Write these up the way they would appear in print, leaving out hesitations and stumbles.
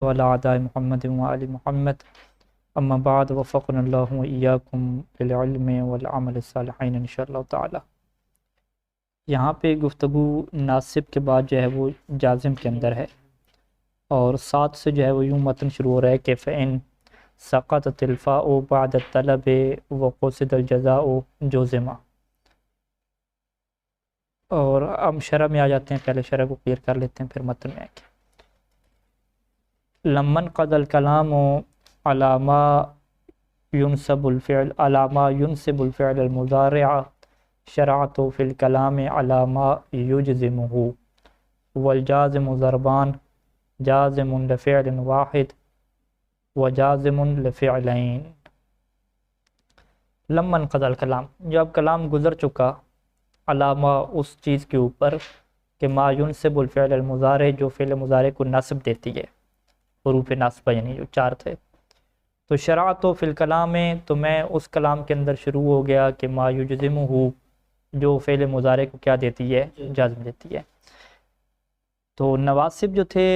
وعلى أعداء محمد وآل محمد اما بعد وفقنا اللہ وإياكم للعلم والعمل الصالحین انشاءاللہ تعالی۔ یہاں پہ گفتگو ناصب کے بعد جو ہے وہ جازم کے اندر ہے، اور ساتھ سے جو ہے وہ یوں متن شروع ہو رہا ہے کہ فإن سقطت الفاء بعد الطلب وقصد الجزاء جزما۔ اور ہم شرح میں آ جاتے ہیں، پہلے شرح کو کلیئر کر لیتے ہیں پھر متن میں آئیں گے۔ لمن قضى الكلام على ما ينسب الفعل المضارع شرعت في الكلام على ما يجزمه، والجازم ضربان، جازم لفعل واحد وجازم لفعلين۔ لمن قضى الكلام، جب کلام گزر چکا، علامہ اس چیز کے اوپر کہ ما ينسب الفعل المضارع، جو فعل مضارع کو نصب دیتی ہے، حروف نصب یعنی جو چار تھے، تو شرعت فی الکلام، تو میں اس کلام کے اندر شروع ہو گیا کہ ما یجزمہ، جو فعل مضارع کو کیا دیتی ہے، جزم دیتی ہے۔ تو نواسب جو تھے،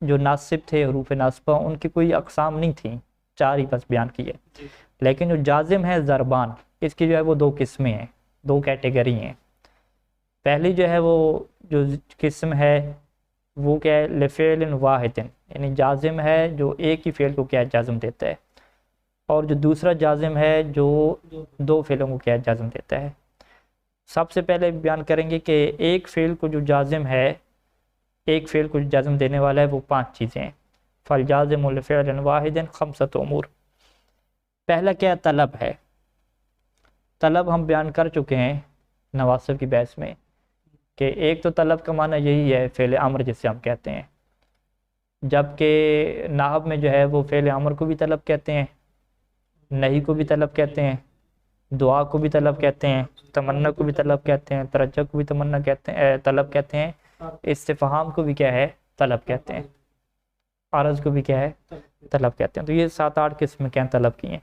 جو ناصب تھے حروف ناصبہ، ان کی کوئی اقسام نہیں تھیں، چار ہی بس بیان کیے، لیکن جو جازم ہے ضربان، اس کی جو ہے وہ دو قسمیں ہیں، دو کیٹیگری ہیں۔ پہلی جو ہے وہ جو قسم ہے وہ کیا ہے، لفعل واحد، یعنی جازم ہے جو ایک ہی فعل کو کیا جازم دیتا ہے، اور جو دوسرا جازم ہے جو دو فعلوں کو کیا جازم دیتا ہے۔ سب سے پہلے بیان کریں گے کہ ایک فعل کو جو جازم ہے، ایک فعل کو جو جازم دینے والا ہے، وہ پانچ چیزیں ہیں۔ فالجازم لفعل واحد خمسۃ امور۔ پہلا کیا طلب ہے، طلب ہم بیان کر چکے ہیں نواسب کی بحث میں، کہ ایک تو طلب کا معنی یہی ہے فعل امر جسے ہم کہتے ہیں، جبکہ نحو میں جو ہے وہ فعل امر کو بھی طلب کہتے ہیں، نہی کو بھی طلب کہتے ہیں، دعا کو بھی طلب کہتے ہیں، تمنا کو بھی طلب کہتے ہیں، ترجع کو بھی تمنا کہتے ہیں، طلب کہتے ہیں، استفہام کو بھی کیا ہے، طلب کہتے ہیں، عرض کو بھی کیا ہے، طلب کہتے ہیں۔ تو یہ 7-8 قسم کے ہیں طلب کی ہیں۔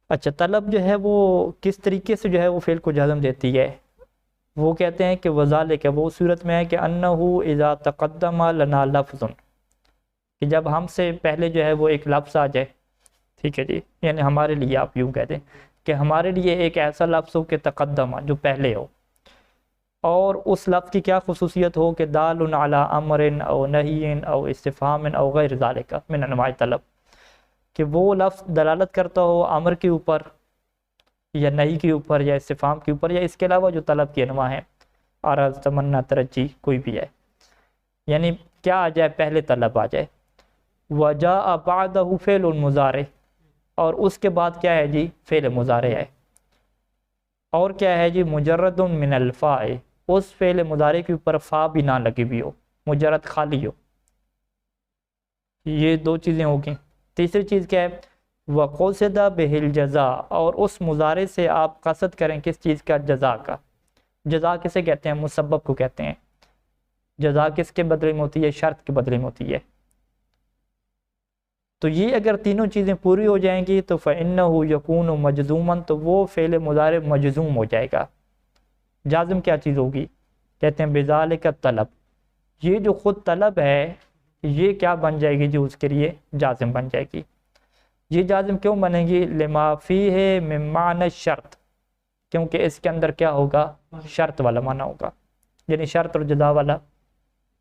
اچھا، طلب جو ہے وہ کس طریقے سے جو ہے وہ فعل کو جزم دیتی ہے، وہ کہتے ہیں کہ وذالک، وہ صورت میں ہے کہ انہ اذا تقدم لنا لفظ، کہ جب ہم سے پہلے جو ہے وہ ایک لفظ آ جائے، ٹھیک ہے جی، یعنی ہمارے لیے آپ یوں کہتے ہیں کہ ہمارے لیے ایک ایسا لفظ ہو کہ تقدم، جو پہلے ہو، اور اس لفظ کی کیا خصوصیت ہو کہ دال علی امر او نہی او استفہام او غیر ذالک من انواع طلب، کہ وہ لفظ دلالت کرتا ہو امر کے اوپر یا نہی کے اوپر یا استفہام کے اوپر، یا اس کے علاوہ جو طلب کی انواع ہیں، عرض، تمنا، ترجی، کوئی بھی ہے، یعنی کیا آ جائے، پہلے طلب آ جائے۔ وجاء بعدہ فعل مضارع، اور اس کے بعد کیا ہے جی، فعل مضارع ہے، اور کیا ہے جی، مجرد من الفاء، اس فعل مضارع کے اوپر فا بھی نہ لگی بھی ہو، مجرد خالی ہو۔ یہ دو چیزیں ہوگی۔ تیسری چیز کیا ہے، وقصد بہ الجزاء، اور اس مضارع سے آپ قصد کریں کس چیز کا، جزا کا۔ جزا کسے کہتے ہیں، مسبب کو کہتے ہیں۔ جزا کس کے بدلے میں ہوتی ہے، شرط کے بدلے میں ہوتی ہے۔ تو یہ اگر تینوں چیزیں پوری ہو جائیں گی تو فإنہ یکون مجزوما، تو وہ فعل مضارع مجزوم ہو جائے گا۔ جازم کیا چیز ہوگی، کہتے ہیں بذالک طلب، یہ جو خود طلب ہے یہ کیا بن جائے گی، جو اس کے لیے جازم بن جائے گی۔ یہ جازم کیوں بنے گی، لما فیہ من معنی الشرط، کیونکہ اس کے اندر کیا ہوگا، شرط والا معنی ہوگا، یعنی شرط اور جزا والا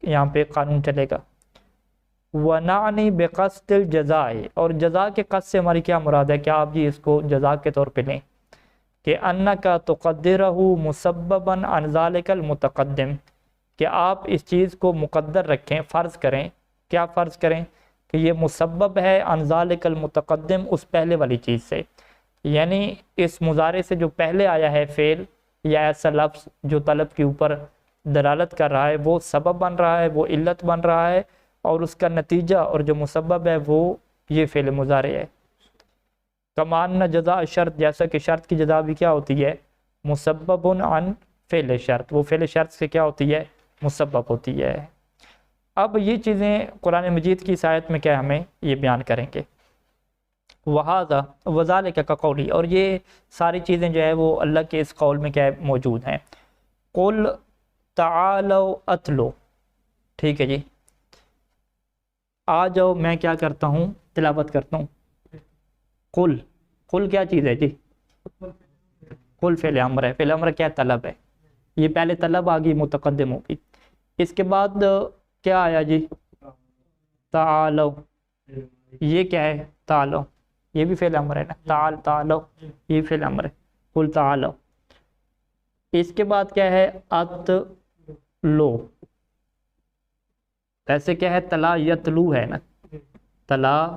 یہاں پہ قانون چلے گا۔ وَنَعْنِ بِقَصْدِ الْجَزَاءِ، اور جزا کے قصد سے ہماری کیا مراد ہے، کہ آپ جی اس کو جزا کے طور پہ لیں، کہ أَنَّكَ تُقَدِّرَهُ مُسَبَّبًا عَنْ ذَلِكَ الْمُتَقَدِّمِ، کہ آپ اس چیز کو مقدر رکھیں، فرض کریں، کیا فرض کریں، کہ یہ مسبب ہے عن ذالک المتقدم، اس پہلے والی چیز سے، یعنی اس مضارع سے جو پہلے آیا ہے فعل یا ایسا لفظ جو طلب کے اوپر دلالت کر رہا ہے، وہ سبب بن رہا ہے، وہ علت بن رہا ہے، اور اس کا نتیجہ اور جو مسبب ہے وہ یہ فعل مضارع ہے۔ کما ان جزاء شرط، جیسا کہ شرط کی جزا بھی کیا ہوتی ہے، مسبب عن فعل شرط، وہ فعل شرط سے کیا ہوتی ہے، مسبب ہوتی ہے۔ اب یہ چیزیں قرآن مجید کی اس آیت میں کیا ہمیں یہ بیان کریں گے۔ وہذا وذالک کا قولی، اور یہ ساری چیزیں جو ہے وہ اللہ کے اس قول میں کیا ہے موجود ہیں۔ قل تعالوا اتلو، ٹھیک ہے جی، آ جاؤ میں کیا کرتا ہوں تلاوت کرتا ہوں. قل، قل کیا چیز ہے جی؟ قل فعل امر ہے. فعل امر کیا طلب ہے. یہ پہلے طلب آ گئی متقدم ہوگی. اس کے بعد کیا آیا جی؟ تعالو. یہ کیا ہے؟ تعالو. یہ بھی فعل امر ہے نا. تعالو یہ فعل امر ہے. قل تعالو. اس کے بعد کیا ہے؟ اتلو. ایسے کیا ہے؟ تلا یتلو ہے نا. تلا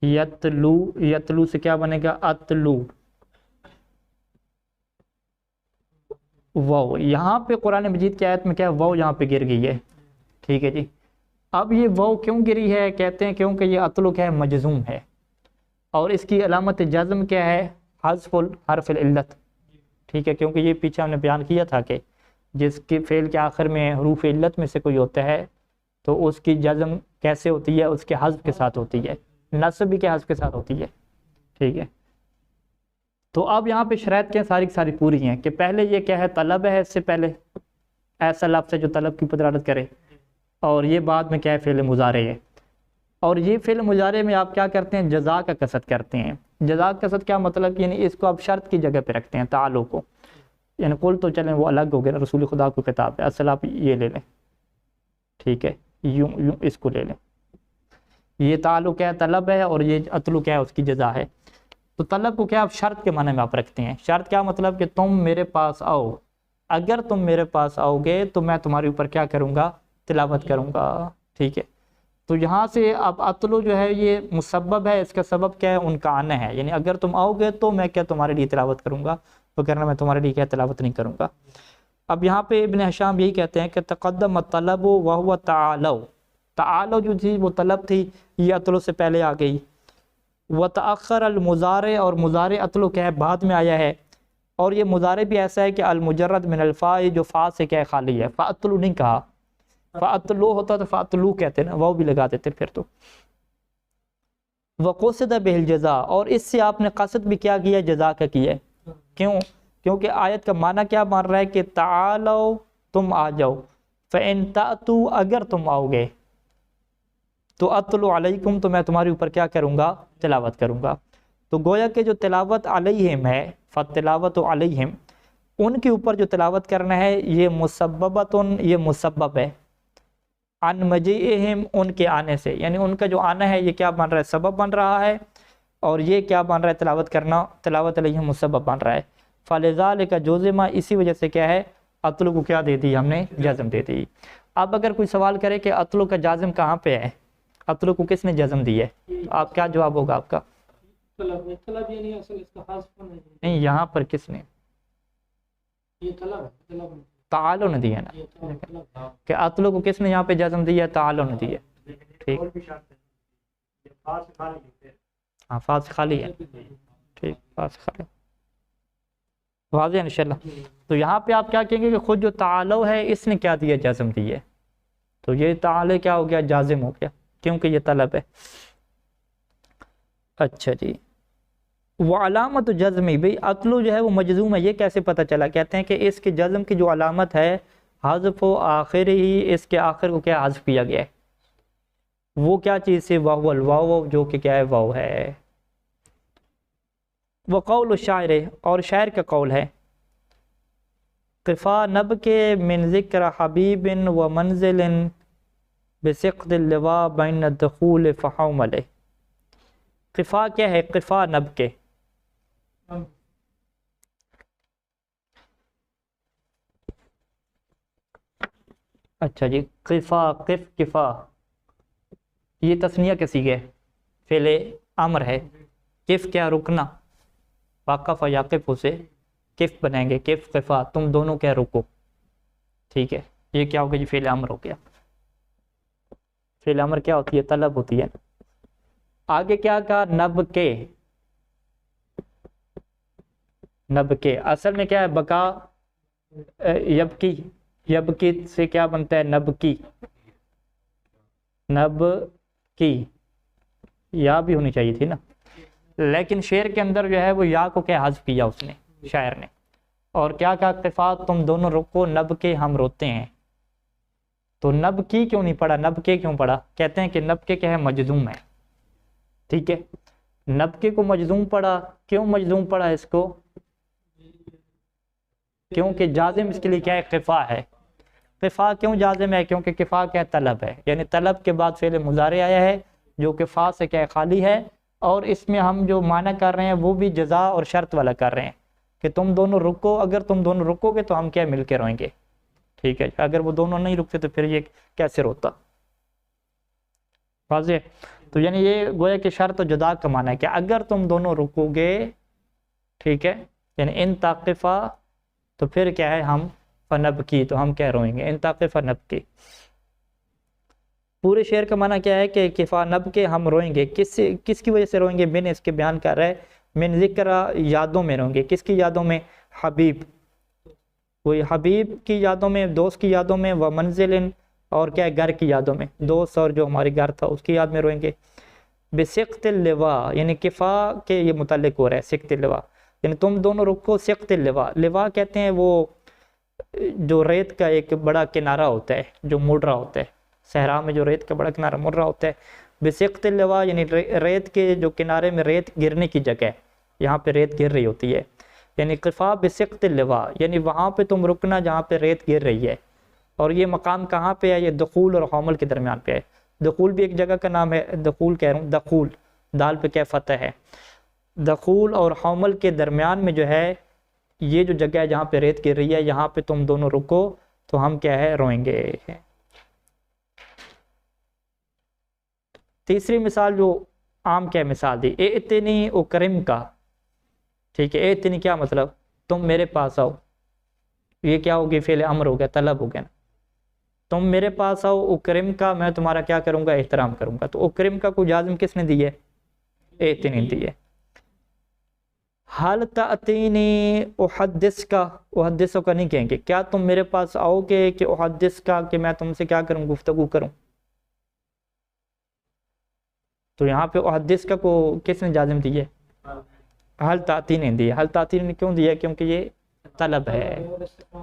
یتلو. یتلو سے کیا بنے گا؟ اتلو. واو. یہاں پہ قرآن مجید کی آیت میں کیا ہے؟ واو یہاں پہ گر گئی ہے. ٹھیک ہے جی. اب یہ واو کیوں گری ہے؟ کہتے ہیں کیونکہ یہ اتلو کیا ہے؟ مجزوم ہے. اور اس کی علامت جزم کیا ہے؟ حذف حرف العلت. ٹھیک ہے. کیونکہ یہ پیچھے ہم نے بیان کیا تھا کہ جس کے فعل کے آخر میں حروف علت میں سے کوئی ہوتا ہے تو اس کی جزم کیسے ہوتی ہے؟ اس کے حذف کے ساتھ ہوتی ہے. نصب بھی کے حذف کے ساتھ ہوتی ہے. ٹھیک ہے. تو اب یہاں پہ شرائط کیا ساری ساری پوری ہیں کہ پہلے یہ کیا ہے؟ طلب ہے. اس سے پہلے ایسا لفظ ہے جو طلب کی بدرارت کرے. اور یہ بعد میں کیا ہے؟ فعل مضارع ہے. اور یہ فعل مضارع میں آپ کیا کرتے ہیں؟ جزا کا قصد کرتے ہیں. جزا کا قصد کیا مطلب؟ یعنی اس کو آپ شرط کی جگہ پہ رکھتے ہیں تعالو کو. یعنی قل تو چلیں وہ الگ ہو گیا، رسول خدا کو خطاب ہے. اصل آپ یہ لے لیں. ٹھیک ہے. یوں اس کو لے لیں. یہ تعالو کیا ہے؟ طلب ہے. اور یہ اتلو کیا ہے؟ اس کی جزا ہے. تو طلب کو کیا آپ شرط کے معنی میں آپ رکھتے ہیں. شرط کیا مطلب؟ کہ تم میرے پاس آؤ. اگر تم میرے پاس آؤ گے تو میں تمہارے اوپر کیا کروں گا؟ تلاوت کروں گا. ٹھیک ہے. تو یہاں سے اب اتلو جو ہے یہ مسبب ہے. اس کا سبب کیا ہے؟ ان کا آنا ہے. یعنی اگر تم آؤ گے تو میں کیا تمہارے لیے تلاوت کروں گا، وگرنہ میں تمہارے لیے کیا تلاوت نہیں کروں گا. اب یہاں پہ ابن ہشام یہی کہتے ہیں کہ تقدم الطلب وهو تعالو. تعالو جو تھی وہ طلب تھی، یہ اتلو سے پہلے آ گئی. وتأخر المضارع. اور مضارع اتلو کیا ہے؟ بعد میں آیا ہے. اور یہ مضارع بھی ایسا ہے کہ المجرد من الفاء، جو فا سے کیا ہے؟ خالی ہے. فاتلو نہیں کہا. فاتلو ہوتا تو فاتلو کہتے نا، وہ بھی لگا دیتے پھر تو. وقصد به الجزاء. اور اس سے آپ نے قصد بھی کیا کیا؟ جزا کا کیا ہے. کیوں؟ کیونکہ آیت کا معنی کیا مان رہا ہے کہ تعالو تم آ جاؤ. فإن تأتوا اگر تم آؤ گے تو اتلو علیکم تو میں تمہارے اوپر کیا کروں گا؟ تلاوت کروں گا. تو گویا کہ جو تلاوت علیہم ہے، فتلاوت علیہم، ان کے اوپر جو تلاوت کرنا ہے یہ مسببتن، یہ مسبب ہے. عن مجیئہم، ان کے آنے سے. یعنی ان کا جو آنا ہے یہ کیا بن رہا ہے؟ سبب بن رہا ہے. اور یہ کیا بن رہا ہے؟ تلاوت کرنا. تلاوت علیہم مسبب بن رہا ہے. فلذالک جزم، اسی وجہ سے کیا ہے؟ اتلو کو کیا دے دی ہم نے؟ جزم دے دی. اب اگر کوئی سوال کرے کہ اتلو کا جازم کہاں پہ ہے، اتلو کو کس نے جزم دی ہے، آپ کیا جواب ہوگا آپ کا؟ نہیں، یہاں پر کس نے؟ تعالو نے دی ہے نا. کہ اتلو کو کس نے یہاں پہ جزم دی ہے؟ تعالو نے دی ہے. ٹھیک. ہاں فاس خالی ہے. ٹھیک. فاس خالی واضح ہے انشاءاللہ. تو یہاں پہ آپ کیا کہیں گے کہ خود جو تعالو ہے اس نے کیا دیا؟ جزم دی ہے. تو یہ تعالو کیا ہو گیا؟ جازم ہو گیا، کیونکہ یہ طلب ہے. اچھا جی. وعلامت جزمی، بھئی اتلو جو ہے وہ مجزوم ہے، یہ کیسے پتہ چلا؟ کہتے ہیں کہ اس کے جزم کی جو علامت ہے حذف و آخر ہی، اس کے آخر کو کیا حذف کیا گیا ہے. وہ کیا چیز سے؟ واو الواو، جو کہ کیا ہے؟ واو ہے. وقول الشاعر، اور شاعر کا قول ہے، قفا نب کے من ذکر حبیب و منزل بسقط اللواء بین الدخول فحومل. قفا کیا ہے؟ قفا نب کے. اچھا جی. قفا، قف، کفا، یہ تثنیہ کسی کے فعل امر ہے. کف کیا؟ رکنا. واقف یاقف سے کف بنائیں گے. کف قفا، تم دونوں کیا؟ رکو. ٹھیک ہے. یہ کیا ہوگا جی؟ فعل امر ہو گیا. فعل امر کیا ہوتی ہے؟ طلب ہوتی ہے. آگے کیا کہا؟ نب کے. نب کے اصل میں کیا ہے؟ بقا. یبکی، یبکی سے کیا بنتا ہے؟ نب کی. نب کی یا بھی ہونی چاہیے تھی نا، لیکن شعر کے اندر جو ہے وہ یا کو کیا حذف کیا اس نے، شاعر نے. اور کیا کہا؟ قفا تم دونوں رکو، نب کے ہم روتے ہیں. تو نب کی کیوں نہیں پڑھا, نب کے کیوں پڑھا؟ کہتے ہیں کہ نب کے کیا ہے, مجزوم ہے. ٹھیک ہے, نب کے کو مجزوم پڑھا. کیوں مجزوم پڑھا اس کو؟ کیونکہ جازم اس کے لیے کیا ہے, قفا ہے. قفا کیوں جازم ہے؟ کیونکہ قفا کیا ہے, طلب ہے. یعنی طلب کے بعد فعل مضارع آیا ہے جو قفا سے کیا ہے, خالی ہے. اور اس میں ہم جو معنی کر رہے ہیں وہ بھی جزا اور شرط والا کر رہے ہیں کہ تم دونوں رکو, اگر تم دونوں رکو گے تو ہم کیا مل کے روئیں گے. ٹھیک ہے, اگر وہ دونوں نہیں رکتے تو پھر یہ کیسے روتا. واضح؟ تو یعنی یہ گویا کہ شرط و جدا کا معنی ہے کہ اگر تم دونوں رکو گے, ٹھیک ہے, یعنی ان تاقفہ, تو پھر کیا ہے, ہم فنب کی, تو ہم کیا روئیں گے, ان تاقفہ نب کی. پورے شعر کا معنی کیا ہے کہ کفا نب کے ہم روئیں گے. کس کی وجہ سے روئیں گے؟ میں نے اس کے بیان کر رہا ہے, من ذکر, یادوں میں روئیں گے. کس کی یادوں میں؟ حبیب, وہی حبیب کی یادوں میں, دوست کی یادوں میں, و منزل, اور کیا ہے, گھر کی یادوں میں, دوست اور جو ہمارے گھر تھا اس کی یاد میں روئیں گے. بسقط اللواء, یعنی کفا کے یہ متعلق ہو رہا ہے, سقط اللواء, یعنی تم دونوں رکو. سقط اللواء, لواء کہتے ہیں وہ جو ریت کا ایک بڑا کنارہ ہوتا ہے جو مڑ رہا ہوتا ہے, صحرا میں جو ریت کا بڑا کنارہ مڑ رہا ہوتا ہے. بسقط اللواء یعنی ریت کے جو کنارے میں ریت گرنے کی جگہ ہے, یہاں پہ ریت گر رہی ہوتی ہے. یعنی قفا بسقط اللواء, یعنی وہاں پہ تم رکنا جہاں پہ ریت گر رہی ہے. اور یہ مقام کہاں پہ ہے؟ یہ دخول اور حومل کے درمیان پہ ہے. دخول بھی ایک جگہ کا نام ہے, دخول کہہ رہا ہوں, دخول, دال پہ کیا فتح ہے. دخول اور حومل کے درمیان میں جو ہے یہ جو جگہ ہے جہاں پہ ریت گر رہی ہے, یہاں پہ تم دونوں رکو تو ہم کیا ہے, روئیں گے. تیسری مثال جو عام کیا مثال دی, ائتنی اکرم کا. ٹھیک ہے, ائتنی کیا مطلب؟ تم میرے پاس آؤ. یہ کیا ہوگی؟ فعل امر ہو گیا, طلب ہو گیا نا. تم میرے پاس آؤ, اکرم کا, میں تمہارا کیا کروں گا, احترام کروں گا. تو اکرم کا کو جازم کس نے دی ہے؟ ائتنی دی ہے. حل تأتینی احدث کا, احدث کا نہیں کہیں گے, کیا تم میرے پاس آؤ گے, کہ احدث کا, کہ میں تم سے کیا کروں, گفتگو کروں. تو یہاں پہ احدث کا کو کس نے جازم دی ہے؟ حل تأتی نے دی ہے. حل تأتی نے کیوں دیا ہے؟ کیونکہ یہ طلب ہے,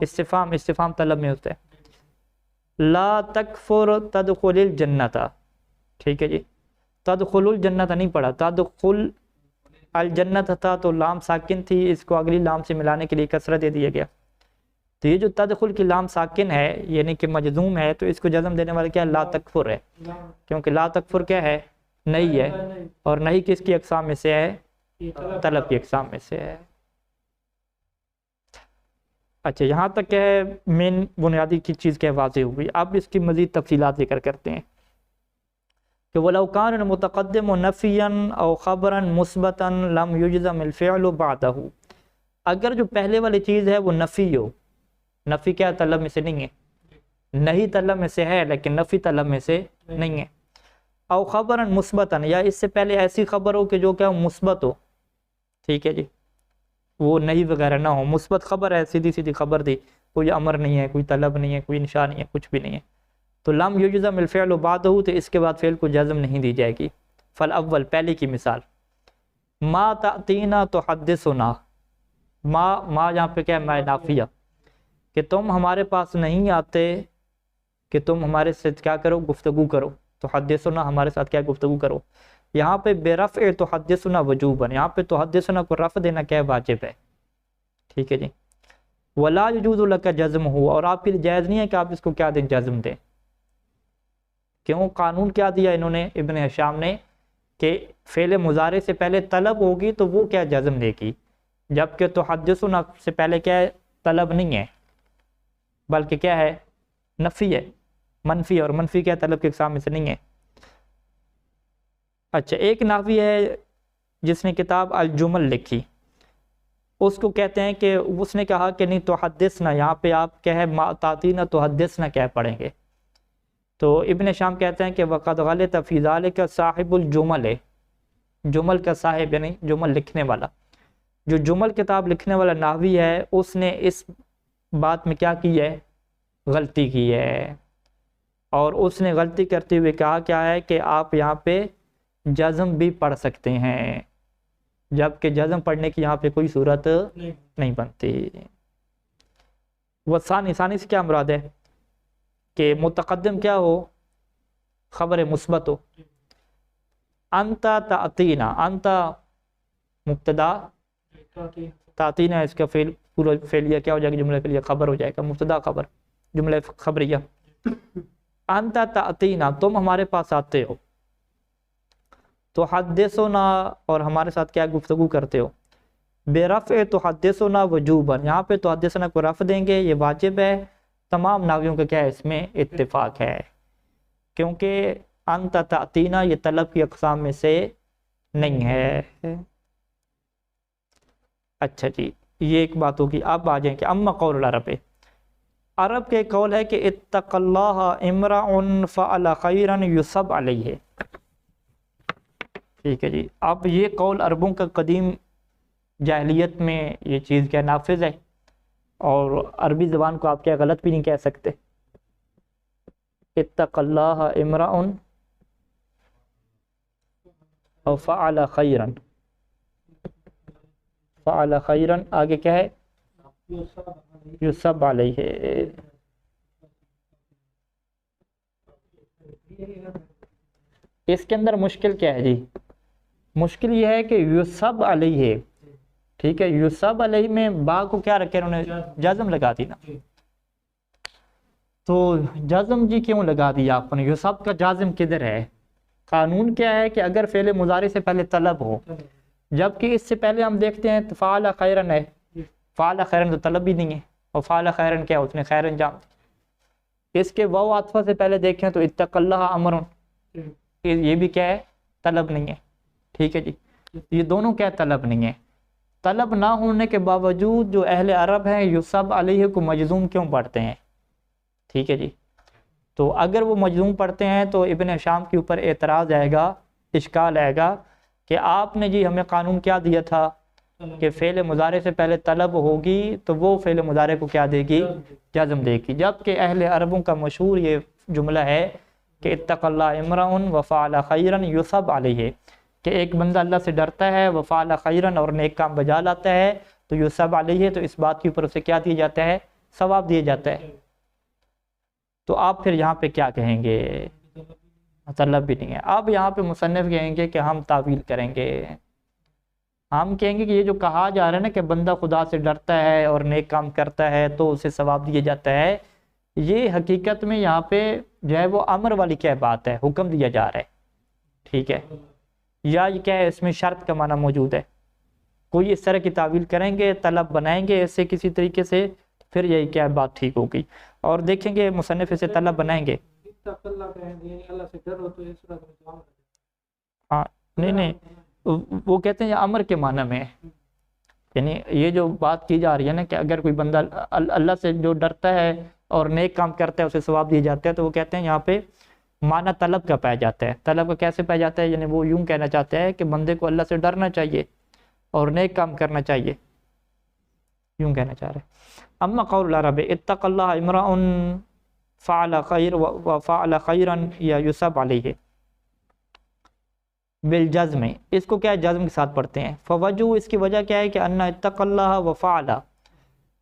استفہام طلب میں ہوتا ہے. لا تکفر تدخل الجنت. ٹھیک ہے جی, تدخل الجنت نہیں پڑھا, تدخل الجنت تھا تو لام ساکن تھی, اس کو اگلی لام سے ملانے کے لیے کسرہ دے دیا گیا. تو یہ جو تدخل کی لام ساکن ہے یعنی کہ مجزوم ہے, تو اس کو جزم دینے والا کیا ہے؟ لا تکفر ہے, کیونکہ لا تکفر کیا ہے؟ نہیں ہے. اور نہیں کس کی اقسام میں سے ہے؟ طلب کی اقسام میں سے ہے. اچھا, یہاں تک کیا ہے مین بنیادی کی چیز کیا واضح ہوئی. اب اس کی مزید تفصیلات ذکر کرتے ہیں کہ وَلَوْ كَانَ الْمُتَقَدِّمُ نَفِيًّا أَوْ خَبْرًا مُثْبَتًا لَمْ يُجْزَمِ الْفِعْلُ بَعْدَهُ. اگر جو پہلے والی چیز ہے وہ نفی ہو, نفی کیا طلب میں سے نہیں ہے, نہیں طلب میں سے ہے لیکن نفی طلب میں سے نہیں ہے. او خبرًا مثبتاً, یا اس سے پہلے ایسی خبر ہو کہ جو کیا مثبت ہو. ٹھیک ہے جی, وہ نہیں وغیرہ نہ ہو, مثبت خبر ہے, سیدھی سیدھی خبر دی, کوئی امر نہیں ہے, کوئی طلب نہیں ہے, کوئی انشاء نہیں ہے, کچھ بھی نہیں ہے. تو لم یجزم الفعل بعدہ, تو اس کے بعد فعل کو جزم نہیں دی جائے گی. فالاول, پہلے کی مثال, ما تأتینا تحدثنا. ما یہاں پہ کیا ہے؟ ما نافیہ, کہ تم ہمارے پاس نہیں آتے, کہ تم ہمارے سے کیا کرو, گفتگو کرو. تحدثنا, ہمارے ساتھ کیا گفتگو کرو. یہاں پہ بے رفع تحدثنا وجوباً, یہاں پہ تحدثنا کو رفع دینا کیا ہے؟ واجب ہے. ٹھیک ہے جی. ولا یجوز لک جزم ہو, اور آپ کے لیے جائز نہیں ہے کہ آپ اس کو کیا دیں, جزم دیں. کیوں؟ قانون کیا دیا انہوں نے, ابن ہشام نے, کہ فعل مضارع سے پہلے طلب ہوگی تو وہ کیا جزم دے گی, جبکہ تحدثنا سے پہلے کیا ہے؟ طلب نہیں ہے بلکہ کیا ہے؟ نفی ہے, منفی, اور منفی کیا طلب کے اقسام میں سے نہیں ہے. اچھا, ایک نحوی ہے جس نے کتاب الجمل لکھی, اس کو کہتے ہیں کہ اس نے کہا کہ نہیں تحدثنا, یہاں پہ آپ کیا ہے ما تاتینا تحدثنا کیا پڑھیں گے. تو ابن شام کہتے ہیں کہ وقد غلط فی ذلک صاحب الجمل, جمل کا صاحب یعنی جمل لکھنے والا, جو جمل کتاب لکھنے والا نحوی ہے, اس نے اس بات میں کیا کی ہے؟ غلطی کی ہے. اور اس نے غلطی کرتے ہوئے کہا کیا ہے کہ آپ یہاں پہ جزم بھی پڑھ سکتے ہیں, جبکہ جزم پڑھنے کی یہاں پہ کوئی صورت نہیں بنتی. وہ ثانی سے کیا مراد ہے؟ کہ متقدم کیا ہو، خبر مثبت ہو. انت تعطینا، انت مبتدا، تعطینا اس کا فعل پورا فعلیہ کیا ہو جائے گا، جملہ فعلیہ خبر ہو جائے گا، مبتدا خبر، جملہ خبریہ. انت تعطینا، تم ہمارے پاس آتے ہو، تحدثنا، اور ہمارے ساتھ کیا گفتگو کرتے ہو. برفع تحدثنا وجوبا، یہاں پہ تحدثنا کو رفع دیں گے، یہ واجب ہے. تمام ناویوں کا کیا ہے، اس میں اتفاق ہے، کیونکہ انت تعطینا یہ طلب کی اقسام میں سے نہیں ہے. اچھا جی، یہ ایک بات ہوگی. اب آ جائیں کہ اما قول العرب، عرب کے قول ہے کہ اتق اللہ امرأ فعل خیرا یصب علیہ. ٹھیک ہے جی. اب یہ قول عربوں کا قدیم جاہلیت میں یہ چیز کیا نافذ ہے، اور عربی زبان کو آپ کیا غلط بھی نہیں کہہ سکتے. اتق اللہ امرأ اور فعل خیرا، فعل خیرا آگے کیا ہے، یصب علیہ. اس کے اندر مشکل کیا ہے جی، مشکل یہ ہے کہ یصب علیہ، ٹھیک ہے، یصب علیہ میں با کو کیا رکھے، انہوں نے جزم لگا دی نا. تو جزم جی کیوں لگا دیا آپ نے، یصب کا جازم کدھر ہے. قانون کیا ہے کہ اگر فعل مضارع سے پہلے طلب ہو، جبکہ اس سے پہلے ہم دیکھتے ہیں فعل خیرن ہے، فعل خیرن تو طلب بھی نہیں ہے، اور فعل خیرن کیا، اس نے خیر انجام دی. اس کے واو عاطفہ سے پہلے دیکھیں تو اتق اللہ امر، یہ بھی کیا ہے، طلب نہیں ہے. ٹھیک ہے جی، یہ دونوں کیا طلب نہیں ہے. طلب نہ ہونے کے باوجود جو اہل عرب ہیں یصب علیہ کو مجزوم کیوں پڑھتے ہیں. ٹھیک ہے جی، تو اگر وہ مجزوم پڑھتے ہیں تو ابن شام کے اوپر اعتراض آئے گا، اشکال آئے گا کہ آپ نے جی ہمیں قانون کیا دیا تھا کہ فعل مضارع سے پہلے طلب ہوگی تو وہ فعل مضارع کو کیا دے گی، جزم دے گی. جبکہ اہل عربوں کا مشہور یہ جملہ ہے کہ اتق اللہ امرأ وفعل خیرا یصب علیہ، کہ ایک بندہ اللہ سے ڈرتا ہے، وفعل خیرا اور نیک کام بجا لاتا ہے تو یصب علیہ، تو اس بات کے اوپر اسے کیا دیا جاتا ہے، ثواب دیا جاتا ہے. تو آپ پھر یہاں پہ کیا کہیں گے، طلب بھی نہیں ہے. اب یہاں پہ مصنف کہیں گے کہ ہم تعویل کریں گے، ہم کہیں گے کہ یہ جو کہا جا رہا ہے نا کہ بندہ خدا سے ڈرتا ہے اور نیک کام کرتا ہے تو اسے ثواب دیا جاتا ہے، یہ حقیقت میں یہاں پہ جو ہے وہ امر والی کیا بات ہے، حکم دیا جا رہا ہے. ٹھیک ہے، یا یہ کیا ہے، اس میں شرط کا معنی موجود ہے. کوئی اس طرح کی تعویل کریں گے، طلب بنائیں گے اسے کسی طریقے سے، پھر یہی کیا بات ٹھیک ہوگی. اور دیکھیں گے مصنف اسے طلب بنائیں گے. ہاں نہیں وہ کہتے ہیں یہ امر کے معنی میں، یعنی یہ جو بات کی جا رہی ہے نا کہ اگر کوئی بندہ اللہ سے جو ڈرتا ہے اور نیک کام کرتا ہے اسے ثواب دیا جاتا ہے، تو وہ کہتے ہیں یہاں پہ معنی طلب کا پایا جاتا ہے. طلب کا کیسے پایا جاتا ہے، یعنی وہ یوں کہنا چاہتا ہے کہ بندے کو اللہ سے ڈرنا چاہیے اور نیک کام کرنا چاہیے، یوں کہنا چاہ رہے ہیں. اما قول العرب اتق اللہ امرأ فعل خیر وفعل خیرا یا یصب علیہ بالجزم، اس کو کیا ہے، جزم کے ساتھ پڑھتے ہیں. فوجہ، اس کی وجہ کیا ہے کہ ان اتق اللہ وفعل،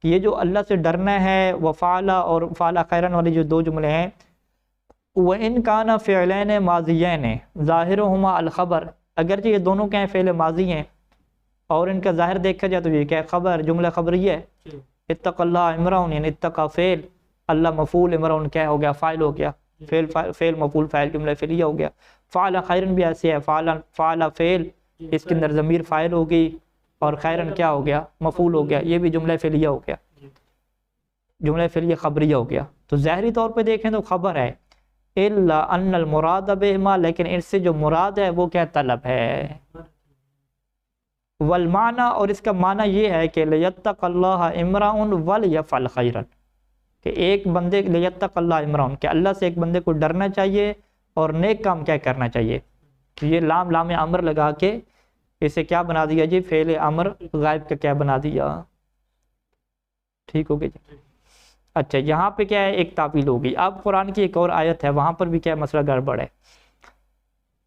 یہ جو اللہ سے ڈرنا ہے، وفعل اور فعل خیرا والی جو دو جملے ہیں، وَإِن كَانَ فِعْلَيْنِ مَاضِيَيْنِ ظَاهِرُهُمَا الْخَبَرُ، اگرچہ یہ دونوں کیا ہیں فعل ماضی ہیں اور ان کا ظاہر دیکھا جائے تو یہ کیا ہے، خبر، جملہ خبری ہے. اتق اللہ امرأ یعنی اتقا فعل، اللہ مفعول، امرأ کیا ہو گیا، فاعل ہو گیا، فعل مفعول فاعل جملہ فعلیہ ہو گیا. فعل خیرن بھی ایسے ہے، فعل فعل، اس کے اندر ضمیر فاعل ہوگی اور خیرن کیا ہو گیا، مفعول ہو گیا، یہ بھی جملہ فعلیہ ہو گیا، جملہ فعلیہ خبریہ ہو گیا. تو ظاہری طور پہ دیکھیں تو خبر ہے، الا ان المراد بہما، لیکن اس سے جو مراد ہے وہ کیا طلب ہے. والمعنی، اور اس کا معنی یہ ہے کہ لیتق اللہ امرأ ولیفعل خیرا، کہ ایک بندے لیتق اللہ امرأ، کہ اللہ سے ایک بندے کو ڈرنا چاہیے اور نیک کام کیا کرنا چاہیے. یہ لام امر لگا کے اسے کیا بنا دیا جی، فعل امر غائب کا کیا بنا دیا. ٹھیک ہو گیا جی. اچھا یہاں پہ کیا ہے، ایک تعویل ہوگی. اب قرآن کی ایک اور آیت ہے، وہاں پر بھی کیا مسئلہ گڑبڑ ہے.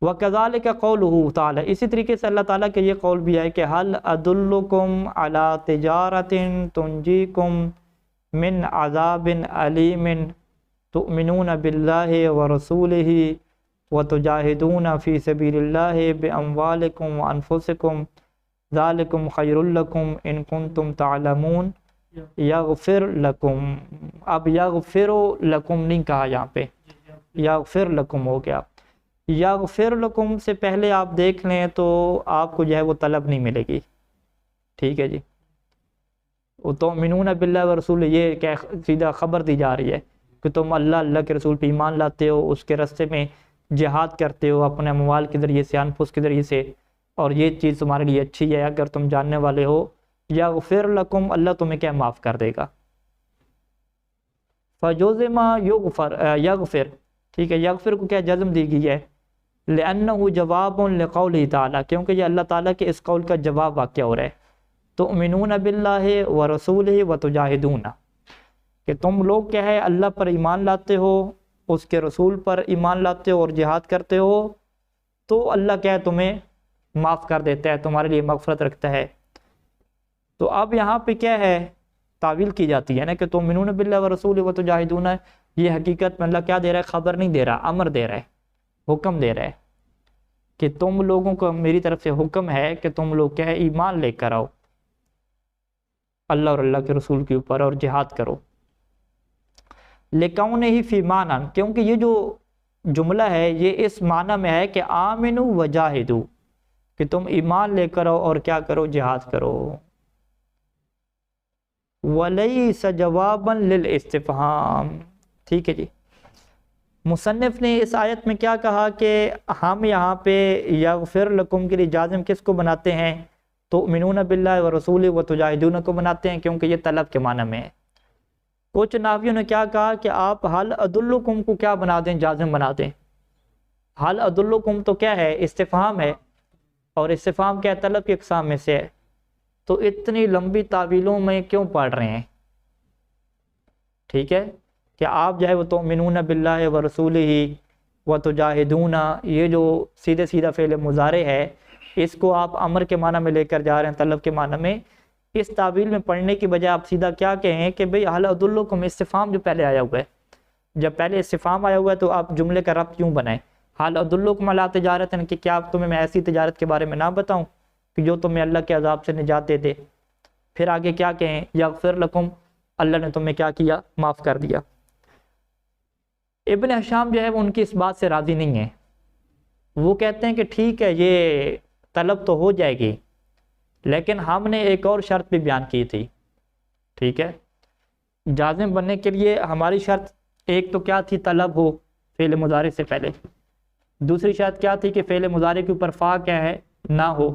وَكَذَلِكَ قَوْلُهُ تعالی، اسی طریقے سے اللہ تعالیٰ کا یہ قول بھی ہے کہ هَلْ أَدُلُّكُمْ عَلَىٰ تِجَارَةٍ تُنْجِيكُمْ مِنْ عَذَابٍ أَلِيمٍ تؤمنون باللہ ورسولہ وتجاہدون فی سبیل اللہ باموالکم وانفسکم ذالکم خیر لکم ان کنتم تعلمون یغفر لکم. اب یغفر لکم نہیں کہا یہاں پہ، یغفر لکم ہو گیا. یغفر لکم سے پہلے آپ دیکھ لیں تو آپ کو جو ہے وہ طلب نہیں ملے گی. ٹھیک ہے جی، تؤمنون باللہ ورسول، یہ کہ سیدھا خبر دی جا رہی ہے کہ تم اللہ کے رسول پہ ایمان لاتے ہو، اس کے راستے میں جہاد کرتے ہو اپنے اموال کے ذریعے سے، انفس کے ذریعے سے، اور یہ چیز تمہارے لیے اچھی ہے اگر تم جاننے والے ہو. یغفر لکم، اللہ تمہیں کیا معاف کر دے گا. فجزم یغفر، ٹھیک ہے، یغفر کو کیا جزم دی گئی ہے، لأنہ جواب لقولہ تعالی، کیونکہ یہ اللہ تعالیٰ کے اس قول کا جواب واقع ہو رہا ہے. تؤمنون باللہ ورسولہ وتجاہدون، کہ تم لوگ کیا ہے اللہ پر ایمان لاتے ہو، اس کے رسول پر ایمان لاتے ہو اور جہاد کرتے ہو، تو اللہ کیا ہے تمہیں معاف کر دیتا ہے، تمہارے لیے مغفرت رکھتا ہے. تو اب یہاں پہ کیا ہے تعویل کی جاتی ہے نا کہ تؤمنون باللہ ورسولہ وتجاہدون، یہ حقیقت میں اللہ کیا دے رہا ہے، خبر نہیں دے رہا، امر دے رہا ہے، حکم دے رہا ہے کہ تم لوگوں کو میری طرف سے حکم ہے کہ تم لوگ کیا ہے ایمان لے کر آؤ اللہ اور اللہ کے رسول کے اوپر اور جہاد کرو. لکونہ فی معنی، کیونکہ یہ جو جملہ ہے یہ اس معنی میں ہے کہ آمنوا وجاہدوا، کہ تم ایمان لے کر آؤ اور کیا کرو، جہاد کرو. ولیس جوابا للاستفہام، ٹھیک ہے جی. مصنف نے اس آیت میں کیا کہا کہ ہم یہاں پہ یغفر لکم کے لیے جازم کس کو بناتے ہیں، تؤمنون باللہ ورسولہ وتجاہدون کو بناتے ہیں، کیونکہ یہ طلب کے معنی میں ہے. کچھ نحویوں نے کیا کہا کہ آپ حل ادلکم کو کیا بنا دیں، جازم بنا دیں. حل ادلکم تو کیا ہے، استفہام ہے، اور استفہام کیا ہے، طلب کی اقسام میں سے ہے. تو اتنی لمبی تعویلوں میں کیوں پڑھ رہے ہیں، ٹھیک ہے، کہ آپ جو ہے وہ تؤمنون باللہ ورسولہ وتجاہدون، یہ جو سیدھے سیدھا فعل مضارع ہے اس کو آپ امر کے معنی میں لے کر جا رہے ہیں، طلب کے معنی میں. اس تعویل میں پڑھنے کی بجائے آپ سیدھا کیا کہیں کہ بھئی حل ادلکم، استفہام جو پہلے آیا ہوا ہے، جب پہلے استفہام آیا ہوا ہے تو آپ جملے کا ربط کیوں بنائیں. حل ادلکم علی تجارت، کہ کیا تمہیں میں ایسی تجارت کے بارے میں نہ بتاؤں کہ جو تمہیں اللہ کے عذاب سے نجات دے دے. پھر آگے کیا کہیں، یغفر لکم، اللہ نے تمہیں کیا کیا، معاف کر دیا. ابن ہشام جو ہے وہ ان کی اس بات سے راضی نہیں ہے. وہ کہتے ہیں کہ ٹھیک ہے یہ طلب تو ہو جائے گی، لیکن ہم نے ایک اور شرط بھی بیان کی تھی. ٹھیک ہے، جازم بننے کے لیے ہماری شرط ایک تو کیا تھی، طلب ہو فعل مضارع سے پہلے. دوسری شرط کیا تھی کہ فعل مضارع کے اوپر فا کیا ہے، نہ ہو.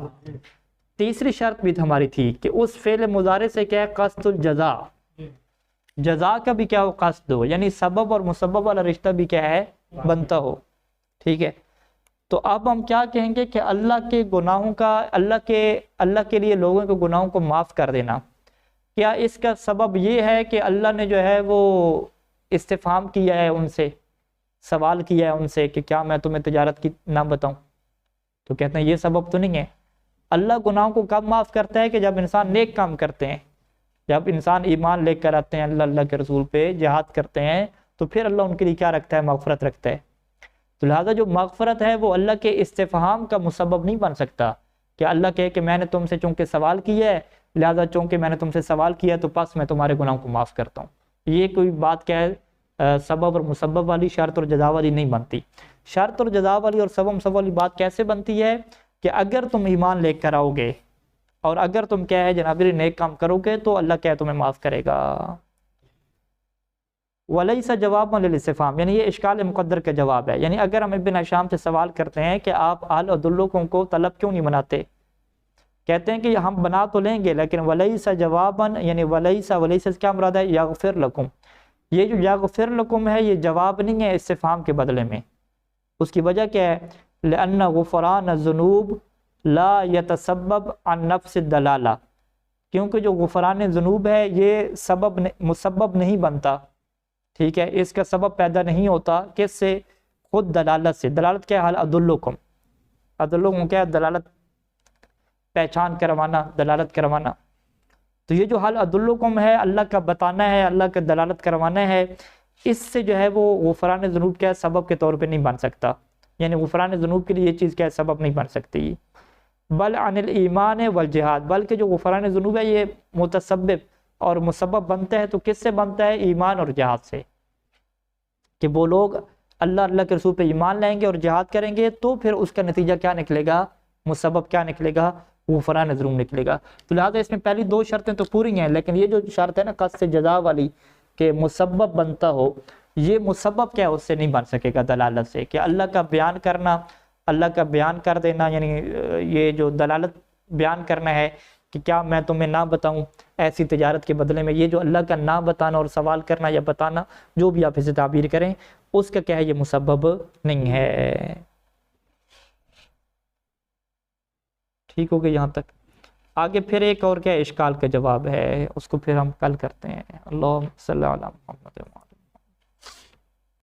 تیسری شرط بھی ہماری تھی کہ اس فعل مضارع سے کیا ہے، قصد الجزا، جزا کا بھی کیا ہو، قصد ہو، یعنی سبب اور مسبب والا رشتہ بھی کیا ہے، بنتا ہو. ٹھیک ہے، تو اب ہم کیا کہیں گے کہ اللہ کے گناہوں کا، اللہ کے لیے لوگوں کے گناہوں کو معاف کر دینا، کیا اس کا سبب یہ ہے کہ اللہ نے جو ہے وہ استفہام کیا ہے، ان سے سوال کیا ہے ان سے کہ کیا میں تمہیں تجارت کی نہ بتاؤں. تو کہتے ہیں یہ سبب تو نہیں ہے. اللہ گناہوں کو کب معاف کرتا ہے کہ جب انسان نیک کام کرتے ہیں، جب انسان ایمان لے کر آتے ہیں اللہ کے رسول پہ، جہاد کرتے ہیں، تو پھر اللہ ان کے لیے کیا رکھتا ہے، مغفرت رکھتا ہے. تو لہٰذا جو مغفرت ہے وہ اللہ کے استفہام کا مسبب نہیں بن سکتا کہ اللہ کہے کہ میں نے تم سے چونکہ سوال کیا ہے، لہٰذا چونکہ میں نے تم سے سوال کیا ہے تو پس میں تمہارے گناہوں کو معاف کرتا ہوں. یہ کوئی بات کیا ہے، سبب اور مسبب والی، شرط اور جزا والی نہیں بنتی. شرط اور جزا والی اور سبب مسبب والی بات کیسے بنتی ہے کہ اگر تم ایمان لے کر آؤ گے اور اگر تم کیا ہے جناب نیک کام کرو گے تو اللہ کیا ہے تمہیں معاف کرے گا. ولیس جواب للاستفہام، یعنی یہ اشکال مقدر کا جواب ہے. یعنی اگر ہم ابن ہشام سے سوال کرتے ہیں کہ آپ حل ادلکم کو طلب کیوں نہیں بناتے، کہتے ہیں کہ ہم بنا تو لیں گے لیکن ولیس جوابا، یعنی ولیس سے کیا مراد ہے، یغفر لکم. یہ جو یغفر لکم ہے یہ جواب نہیں ہے استفہام کے بدلے میں. اس کی وجہ کیا ہے، لأن غفران الذنوب لا يتسبب عن نفس الدلالہ، کیونکہ جو غفران ذنوب ہے یہ مسبب نہیں بنتا. ٹھیک ہے، اس کا سبب پیدا نہیں ہوتا کس سے، خود دلالت سے. دلالت کیا ہے، حل ادلکم، ادلکم کیا ہے، دلالت، پہچان کروانا، دلالت کروانا. تو یہ جو حل ادلکم ہے اللہ کا بتانا ہے، اللہ کا دلالت کروانا ہے، اس سے جو ہے وہ غفران ذنوب کیا سبب کے طور پہ نہیں بن سکتا، یعنی غفران ذنوب کے لیے یہ چیز کیا سبب نہیں بن سکتی۔ بل عن الایمان والجہاد، بلکہ جو غفران ذنوب ہے یہ متسبب اور مسبب بنتا ہے، تو کس سے بنتا ہے؟ ایمان اور جہاد سے، کہ وہ لوگ اللہ کے رسول پہ ایمان لائیں گے اور جہاد کریں گے، تو پھر اس کا نتیجہ کیا نکلے گا؟ مسبب کیا نکلے گا؟ غفران ذنوب نکلے گا۔ تو لہٰذا اس میں پہلی دو شرطیں تو پوری ہیں، لیکن یہ جو شرط ہے نا قصد جزا والی کہ مسبب بنتا ہو، یہ مسبب کیا ہے اس سے نہیں بن سکے گا دلالت سے، کہ اللہ کا بیان کرنا، اللہ کا بیان کر دینا، یعنی یہ جو دلالت بیان کرنا ہے کہ کیا میں تمہیں نہ بتاؤں ایسی تجارت کے بدلے میں، یہ جو اللہ کا نہ بتانا اور سوال کرنا یا بتانا، جو بھی آپ اسے تعبیر کریں، اس کا کیا ہے؟ یہ مسبب نہیں ہے۔ ٹھیک ہو گیا یہاں تک؟ آگے پھر ایک اور کیا اشکال کا جواب ہے، اس کو پھر ہم کل کرتے ہیں۔ اللہم صلی علی محمد۔